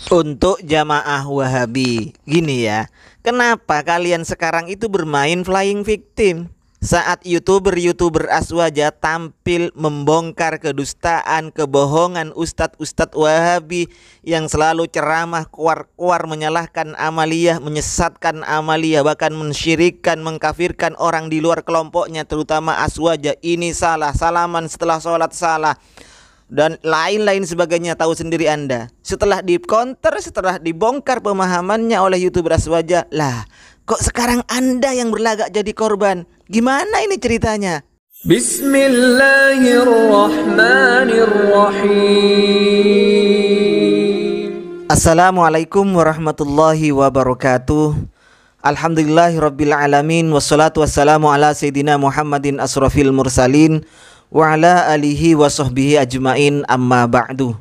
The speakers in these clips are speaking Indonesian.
Untuk jamaah Wahabi, gini ya, kenapa kalian sekarang itu bermain flying victim? Saat YouTuber Aswaja tampil membongkar kedustaan, kebohongan ustadz-ustadz Wahabi yang selalu ceramah kuar-kuar menyalahkan amaliyah, menyesatkan amaliyah, bahkan mensyirikkan, mengkafirkan orang di luar kelompoknya, terutama Aswaja. Ini salah, salaman setelah sholat salah, dan lain-lain sebagainya. Tahu sendiri Anda. Setelah di-counter, setelah dibongkar pemahamannya oleh YouTuber Aswaja, lah kok sekarang Anda yang berlagak jadi korban? Gimana ini ceritanya? Bismillahirrahmanirrahim. Assalamualaikum warahmatullahi wabarakatuh. Alhamdulillahirabbil alamin, wassalatu wassalamu ala sayidina Muhammadin asrofil mursalin wa ala alihi wa sahbihi ajmain, amma ba'du.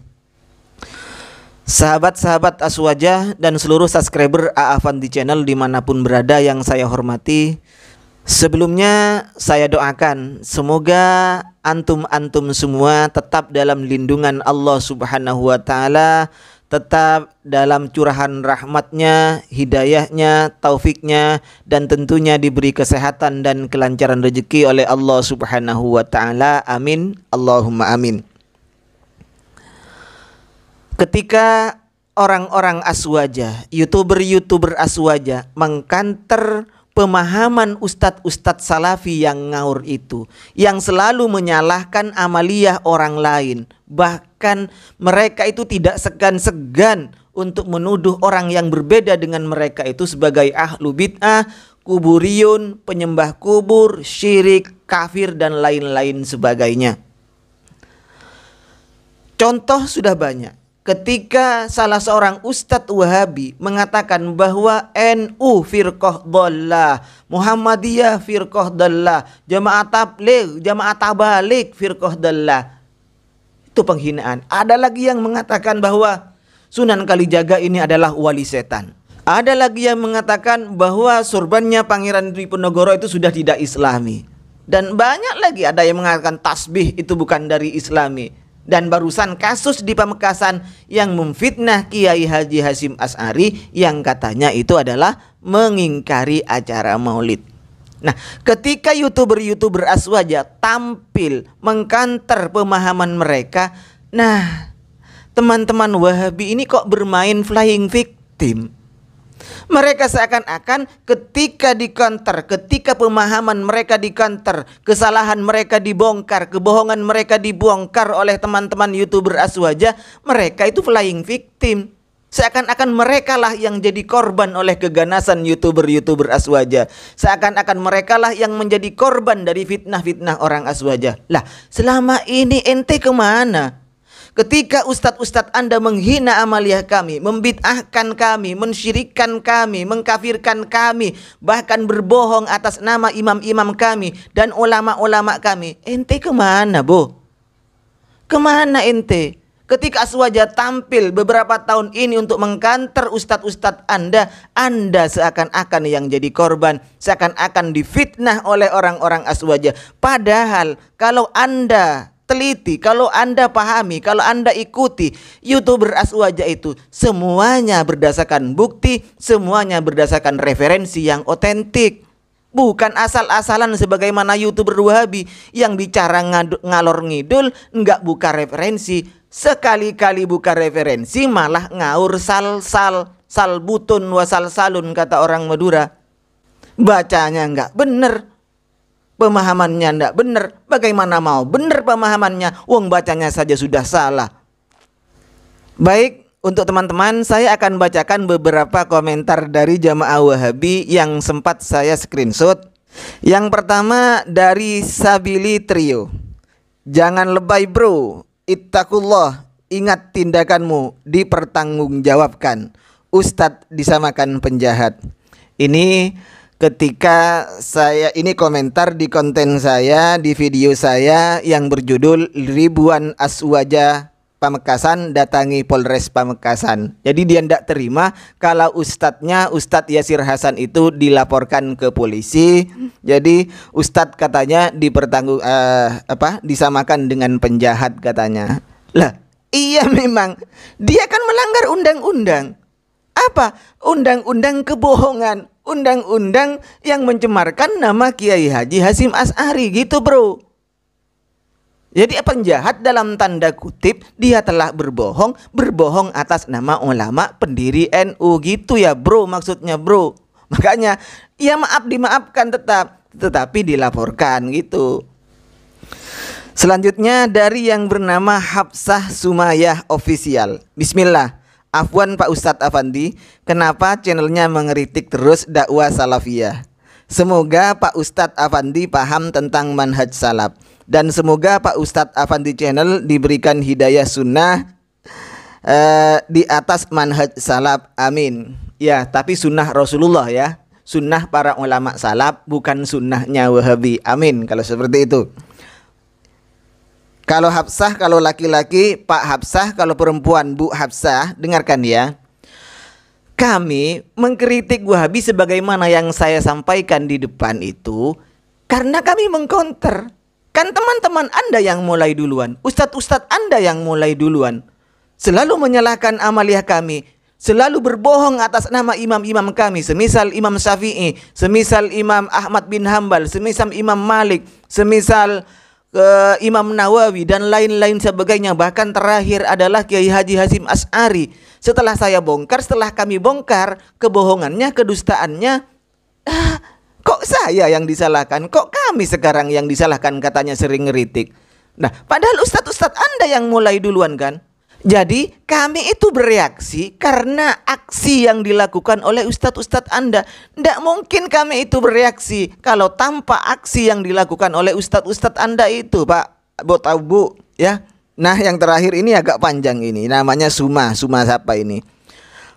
Sahabat-sahabat Aswaja dan seluruh subscriber A'afandi Channel dimanapun berada yang saya hormati, sebelumnya saya doakan semoga antum-antum semua tetap dalam lindungan Allah Subhanahu wa ta'ala, tetap dalam curahan rahmatnya, hidayahnya, taufiknya, dan tentunya diberi kesehatan dan kelancaran rezeki oleh Allah Subhanahu wa ta'ala. Amin, Allahumma amin. Ketika orang-orang Aswaja, YouTuber Aswaja mengkanter pemahaman ustadz-ustadz salafi yang ngaur itu, yang selalu menyalahkan amaliyah orang lain, bahkan mereka itu tidak segan-segan untuk menuduh orang yang berbeda dengan mereka itu sebagai ahlu bid'ah, kuburiyun, penyembah kubur, syirik, kafir, dan lain-lain sebagainya. Contoh sudah banyak. Ketika salah seorang ustadz Wahabi mengatakan bahwa NU firqah dhallah, Muhammadiyah firqah dhallah, Jamaah Tabligh, Jamaah Tabalik firqah dhallah, itu penghinaan. Ada lagi yang mengatakan bahwa Sunan Kalijaga ini adalah wali setan. Ada lagi yang mengatakan bahwa surbannya Pangeran Diponegoro itu sudah tidak islami. Dan banyak lagi, ada yang mengatakan tasbih itu bukan dari islami. Dan barusan kasus di Pamekasan yang memfitnah Kiai Haji Hasyim Asy'ari yang katanya itu adalah mengingkari acara maulid. Nah, ketika YouTuber Aswaja tampil mengkanter pemahaman mereka, nah teman-teman Wahabi ini kok bermain flying victim. Mereka seakan-akan ketika di-counter, ketika pemahaman mereka di-counter, kesalahan mereka dibongkar, kebohongan mereka dibongkar oleh teman-teman YouTuber Aswaja, mereka itu flying victim. Seakan-akan mereka lah yang jadi korban oleh keganasan YouTuber Aswaja. Seakan-akan mereka lah yang menjadi korban dari fitnah-fitnah orang Aswaja. Lah, selama ini ente kemana? Ketika ustadz-ustadz Anda menghina amaliyah kami, membid'ahkan kami, mensyirikkan kami, mengkafirkan kami, bahkan berbohong atas nama imam-imam kami dan ulama-ulama kami, ente kemana, Bu? Kemana ente? Ketika Aswaja tampil beberapa tahun ini untuk mengkanter ustadz-ustadz Anda seakan-akan yang jadi korban, seakan-akan difitnah oleh orang-orang Aswaja. Padahal kalau Anda teliti, kalau Anda pahami, kalau Anda ikuti YouTuber Aswaja itu, semuanya berdasarkan bukti, semuanya berdasarkan referensi yang otentik. Bukan asal-asalan sebagaimana YouTuber Wahabi yang bicara ngalor ngidul, nggak buka referensi. Sekali-kali buka referensi malah ngaur salbutun wasalsalun kata orang Madura. Bacanya nggak bener, pemahamannya ndak benar. Bagaimana mau benar pemahamannya, wong bacanya saja sudah salah. Baik, untuk teman-teman saya akan bacakan beberapa komentar dari jamaah Wahabi yang sempat saya screenshot. Yang pertama dari Sabili Trio. Jangan lebay bro, ittaqullah, ingat tindakanmu dipertanggungjawabkan. Ustadz disamakan penjahat. Ini ketika ini komentar di konten saya, di video saya yang berjudul Ribuan Aswaja Pamekasan datangi Polres Pamekasan. Jadi dia tidak terima kalau Ustadz Yasir Hasan itu dilaporkan ke polisi. Jadi Ustadz katanya disamakan dengan penjahat katanya. Lah, Iya memang, dia kan melanggar undang-undang. Apa? Undang-undang kebohongan, undang-undang yang mencemarkan nama Kiai Haji Hasyim Asy'ari gitu bro. Jadi penjahat dalam tanda kutip, dia telah berbohong atas nama ulama pendiri NU gitu ya bro, maksudnya bro. Makanya ya maaf dimaafkan tetapi dilaporkan gitu. Selanjutnya dari yang bernama Hafsah Sumayah Official. Bismillah. Afwan Pak Ustadz Afandi, kenapa channelnya mengeritik terus dakwah salafiyah? Semoga Pak Ustadz Afandi paham tentang manhaj salaf. Dan semoga Pak Ustadz Afandi channel diberikan hidayah sunnah di atas manhaj salaf. Amin. Ya, tapi sunnah Rasulullah ya. Sunnah para ulama salaf, bukan sunnahnya Wahabi. Amin, kalau seperti itu. Kalau Hafsah, kalau laki-laki Pak Hafsah, kalau perempuan Bu Hafsah, dengarkan ya. Kami mengkritik Wahabi sebagaimana yang saya sampaikan di depan itu karena kami mengcounter. Kan teman-teman Anda yang mulai duluan, ustadz-ustadz Anda yang mulai duluan. Selalu menyalahkan amaliyah kami, selalu berbohong atas nama imam-imam kami, semisal Imam Syafi'i, semisal Imam Ahmad bin Hambal, semisal Imam Malik, semisal Imam Nawawi dan lain-lain sebagainya. Bahkan terakhir adalah Kiai Haji Hasyim Asy'ari. Setelah kami bongkar kebohongannya, kedustaannya, kok saya yang disalahkan? Kok kami sekarang yang disalahkan, katanya sering ngeritik. Nah, padahal ustadz-ustadz Anda yang mulai duluan kan? Jadi kami itu bereaksi karena aksi yang dilakukan oleh ustadz-ustadz Anda. Tidak mungkin kami itu bereaksi kalau tanpa aksi yang dilakukan oleh ustadz-ustadz Anda itu, Pak Bu, ya. Nah, yang terakhir ini agak panjang ini, namanya Suma siapa ini?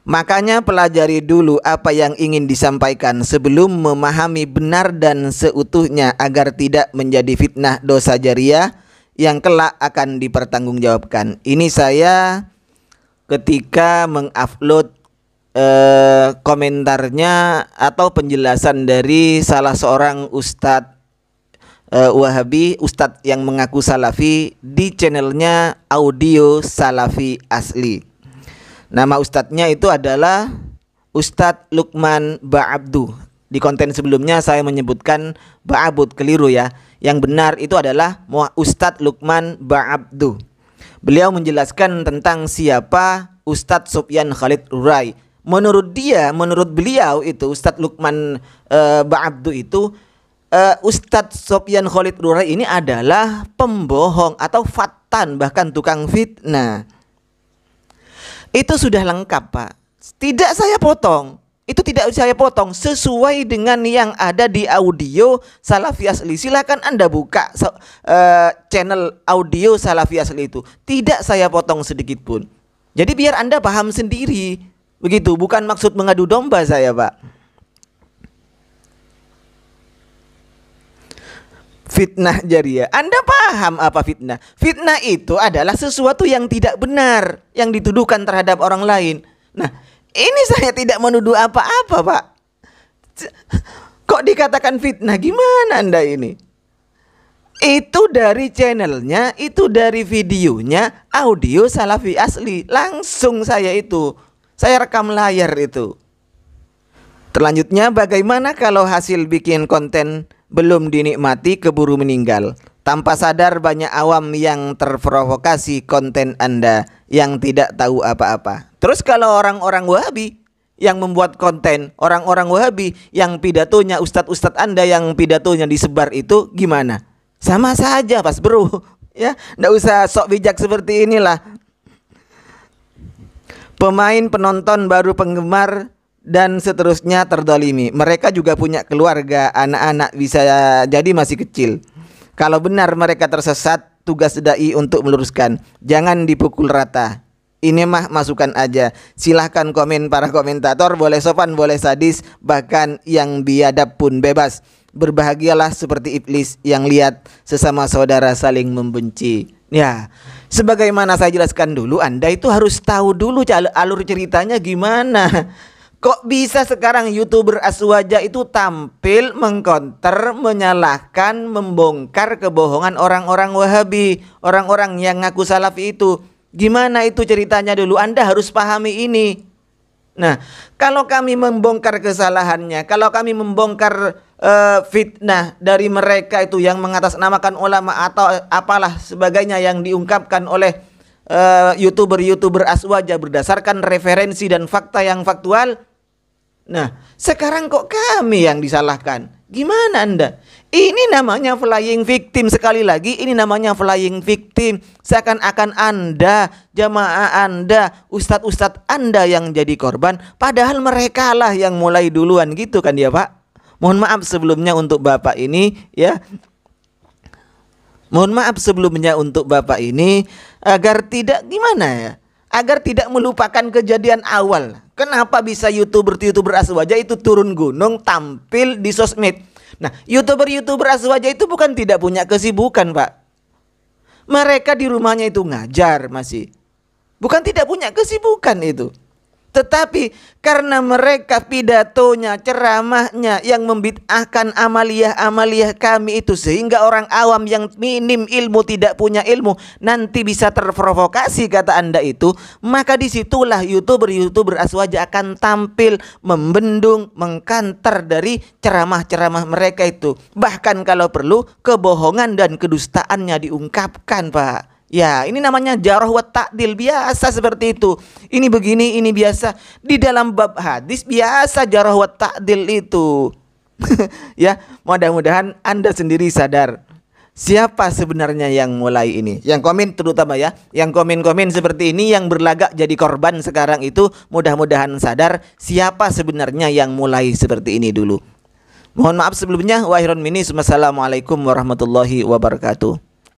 Makanya pelajari dulu apa yang ingin disampaikan sebelum memahami benar dan seutuhnya agar tidak menjadi fitnah dosa jariyah yang kelak akan dipertanggungjawabkan. Ini saya ketika mengupload komentarnya atau penjelasan dari salah seorang ustadz Wahabi, ustadz yang mengaku salafi di channelnya Audio Salafi Asli. Nama ustadznya itu adalah Ustadz Lukman Ba'abdu. Di konten sebelumnya saya menyebutkan Ba'abud, keliru ya. Yang benar itu adalah Ustadz Lukman Ba'abdu. Beliau menjelaskan tentang siapa Ustadz Sufyan Khalid Rurai. Menurut beliau itu Ustadz Lukman Ba'abdu itu Ustadz Sufyan Khalid Rurai ini adalah pembohong atau fattan, bahkan tukang fitnah. Itu sudah lengkap, Pak. Tidak saya potong. Itu tidak saya potong, sesuai dengan yang ada di Audio Salafi Asli. Silakan Anda buka channel Audio Salafi Asli itu. Tidak saya potong sedikit pun. Jadi biar Anda paham sendiri. Begitu, bukan maksud mengadu domba saya, Pak. Fitnah jariyah. Anda paham apa fitnah? Fitnah itu adalah sesuatu yang tidak benar, yang dituduhkan terhadap orang lain. Nah, ini saya tidak menuduh apa-apa, Pak. Kok dikatakan fitnah? Gimana Anda ini? Itu dari channelnya, itu dari videonya Audio Salafi Asli. Langsung saya rekam layar itu. Terlanjutnya, bagaimana kalau hasil bikin konten belum dinikmati keburu meninggal? Tanpa sadar banyak awam yang terprovokasi konten Anda yang tidak tahu apa-apa. Terus kalau orang-orang Wahabi yang membuat konten, orang-orang Wahabi yang pidatonya, ustadz-ustadz Anda yang pidatonya disebar itu gimana? Sama saja, Mas Bro. Ya, nggak usah sok bijak seperti inilah. Pemain, penonton, baru penggemar dan seterusnya terdolimi. Mereka juga punya keluarga, anak-anak, bisa jadi masih kecil. Kalau benar mereka tersesat, tugas dai untuk meluruskan. Jangan dipukul rata. Ini mah masukan aja. Silahkan komen para komentator. Boleh sopan, boleh sadis, bahkan yang biadab pun bebas. Berbahagialah seperti iblis yang lihat sesama saudara saling membenci. Ya, sebagaimana saya jelaskan dulu, Anda itu harus tahu dulu alur ceritanya gimana. Kok bisa sekarang YouTuber Aswaja itu tampil mengkonter, menyalahkan, membongkar kebohongan orang-orang Wahabi, orang-orang yang ngaku salafi itu. Gimana itu ceritanya dulu? Anda harus pahami ini. Nah, kalau kami membongkar kesalahannya, kalau kami membongkar fitnah dari mereka itu yang mengatasnamakan ulama atau apalah sebagainya yang diungkapkan oleh YouTuber aswaja berdasarkan referensi dan fakta yang faktual. Nah, sekarang kok kami yang disalahkan? Gimana Anda? Ini namanya flying victim. Sekali lagi, ini namanya flying victim. Seakan-akan Anda, jamaah Anda, ustadz-ustadz Anda yang jadi korban, padahal mereka lah yang mulai duluan, gitu kan ya Pak? Mohon maaf sebelumnya untuk Bapak ini ya. Mohon maaf sebelumnya untuk Bapak ini agar tidak gimana ya? Agar tidak melupakan kejadian awal. Kenapa bisa YouTuber aswaja itu turun gunung tampil di sosmed? Nah, YouTuber aswaja itu bukan tidak punya kesibukan, Pak. Mereka di rumahnya itu ngajar masih. Bukan tidak punya kesibukan itu. Tetapi karena mereka pidatonya, ceramahnya yang membid'ahkan amaliyah-amaliyah kami itu, sehingga orang awam yang minim ilmu, tidak punya ilmu, nanti bisa terprovokasi kata Anda itu, maka disitulah YouTuber aswaja akan tampil membendung, mengkanter dari ceramah-ceramah mereka itu. Bahkan kalau perlu kebohongan dan kedustaannya diungkapkan, Pak. Ya, ini namanya jarh wa ta'dil, biasa seperti itu. Ini begini, ini biasa. Di dalam bab hadis biasa jarh wa ta'dil itu. Ya, mudah-mudahan Anda sendiri sadar siapa sebenarnya yang mulai ini. Yang komen terutama ya, yang komen-komen seperti ini yang berlagak jadi korban sekarang itu, mudah-mudahan sadar siapa sebenarnya yang mulai seperti ini dulu. Mohon maaf sebelumnya. Wa khairan minni. Wassalamualaikum warahmatullahi wabarakatuh.